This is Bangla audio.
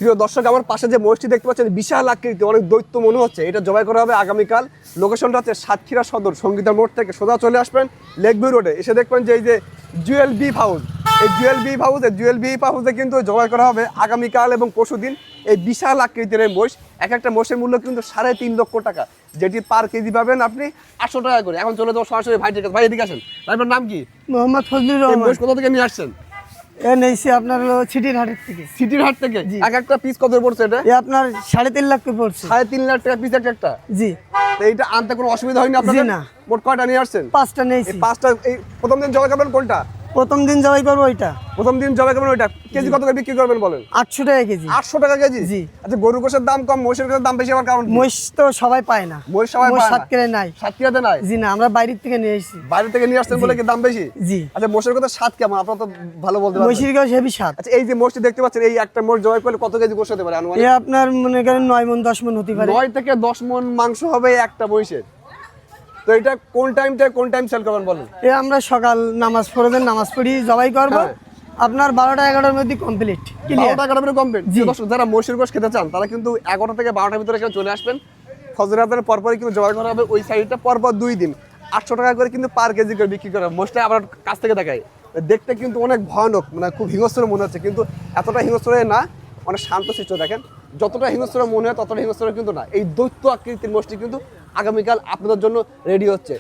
প্রিয় দর্শক, আমার পাশে যে মহিষটি দেখতে পাচ্ছেন বিশাল আকৃতি, অনেক দৈত্য মনে হচ্ছে। এটা জবাই করা হবে আগামীকাল। লোকেশনটা হচ্ছে সাতক্ষীরা সদর সঙ্গীতা মোড় থেকে সোজা চলে আসবেন লেকভিউ রোডে, এসে দেখবেন যে এই যে জুয়েল বিফ হাউস, এই জুয়েল বিফ হাউসে কিন্তু জবাই করা হবে আগামীকাল এবং পরশুদিন এই বিশাল আকৃতির এই মহিষ। এক একটা মহিষের মূল্য কিন্তু 3.5 লক্ষ টাকা, যেটি পার কেজি পাবেন আপনি 800 টাকা করে। এখন চলে যাবো সরাসরি ভাইটির কাছে। ভাই এদিকে আসেন। ভাইয়ের নাম কি? মোহাম্মদ ফজলুর এই রহমান। মহিষ কোথা থেকে নিয়ে আসছেন? এ নেইছি আপনার হলো সিটির হাটের থেকে। সিটির হাট থেকে? জি। এক একটা পিস কত পড়ছে এটা? এ আপনার 3.5 লাখ করে পড়ছে। 3.5 লাখ টাকা পিস একটা। জি। তো এইটা আনতে কোনো অসুবিধা হয়নি আপনাদের? জি না। মোট কয়টা নিয়ে আসছেন? 5টা নেইছি। এই 5টা। এই প্রথম দিন জবাই করবেন কোনটা? প্রথম দিন জবাই করবো ওইটা। প্রথম দিন জবাই করবেন ওইটা। কেজি কত করে বিক্রি করবেন বলেন? 800 টাকা কেজি। 800 টাকা কেজি? জি। আচ্ছা, গরুর গোশের দাম কম, মহিষের গোশের দাম বেশি হওয়ার কারণ কি? মহিষ তো সবাই পায় না। মহিষ সবাই পায় না। সাতক্ষীরায় নাই। সাতক্ষীরাতে নাই? জি না, আমরা বাইরের থেকে নিয়ে এসেছি। বাইরে থেকে নিয়ে আসছেন বলে কি দাম বেশি? জি। আচ্ছা, মহিষের কথা স্বাদ কেমন আপনারা তো ভালো বলতে পারবেন। মহিষের গাছ হেভি স্বাদ। আচ্ছা, এই যে মহিষটি দেখতে পাচ্ছেন, এই একটা মহিষ জবাই করলে কত কেজি গোশ হতে পারে এ আনুমানিক? আপনার মনে করেন 9 মণ 10 মণ হতে পারে। 9 থেকে 10 মণ মাংস হবে একটা মহিষের। তো এটা কোন টাইম থেকে কোন টাইম সেল করবেন বলেন? এ আমরা সকাল নামাজ পড়বেন, নামাজ পড়ি জবাই করব। হ্যাঁ। আপনার 12টা 11টার মধ্যে কমপ্লিট। ক্লিয়ার। 12টা 11টার কমপ্লিট। জি। দর্শক, যারা মহিষের গোশ খেতে চান তারা কিন্তু 11টা থেকে 12টার ভিতরে এখানে চলে আসবেন। ফজরের আজানের পরপরই কিন্তু জবাই করা হবে ওই সাইডটা, পরপর 2 দিন 800 টাকা করে কিন্তু পার কেজি করে বিক্রি করা হবে। মহিষটা আবার কাছ থেকে দেখাই, দেখতে কিন্তু অনেক ভয়ানক, মানে খুব হিংস্র মনে হচ্ছে, কিন্তু এতটা হিংস্র না, অনেক শান্তশিষ্ট। দেখেন যতটা হিংস্র মনে হয় ততটা হিংস্র কিন্তু না। এই দৈত্য আকৃতির মহিষটি কিন্তু আগামীকাল আপনাদের জন্য রেডি হচ্ছে।